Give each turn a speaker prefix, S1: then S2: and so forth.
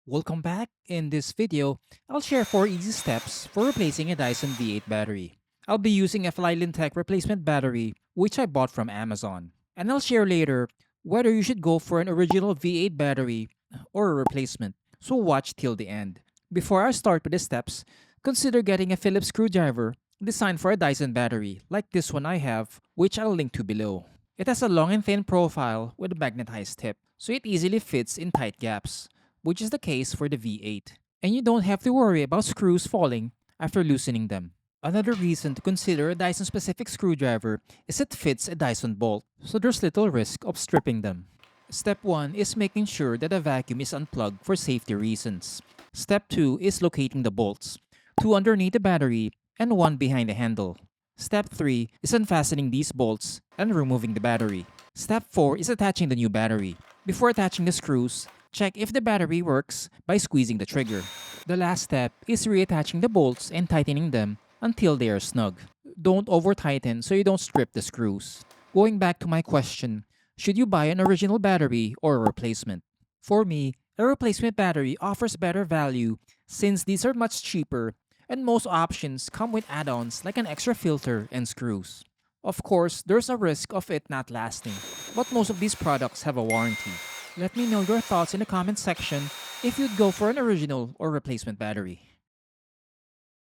S1: Welcome back. In this video, I'll share 4 easy steps for replacing a Dyson V8 battery. I'll be using a Tech replacement battery which I bought from Amazon. And I'll share later whether you should go for an original V8 battery or a replacement. So watch till the end. Before I start with the steps, consider getting a Phillips screwdriver designed for a Dyson battery like this one I have, which I'll link to below. It has a long and thin profile with a magnetized tip, so it easily fits in tight gaps, which is the case for the V8. And you don't have to worry about screws falling after loosening them. Another reason to consider a Dyson specific screwdriver is it fits a Dyson bolt, so there's little risk of stripping them. Step 1 is making sure that the vacuum is unplugged for safety reasons. Step 2 is locating the bolts, 2 underneath the battery and 1 behind the handle. Step 3 is unfastening these bolts and removing the battery. Step 4 is attaching the new battery. Before attaching the screws, check if the battery works by squeezing the trigger. The last step is reattaching the bolts and tightening them until they are snug. Don't over tighten so you don't strip the screws. Going back to my question, should you buy an original battery or a replacement? For me, a replacement battery offers better value since these are much cheaper and most options come with add-ons like an extra filter and screws. Of course, there's a risk of it not lasting, but most of these products have a warranty. Let me know your thoughts in the comment section if you'd go for an original or replacement battery.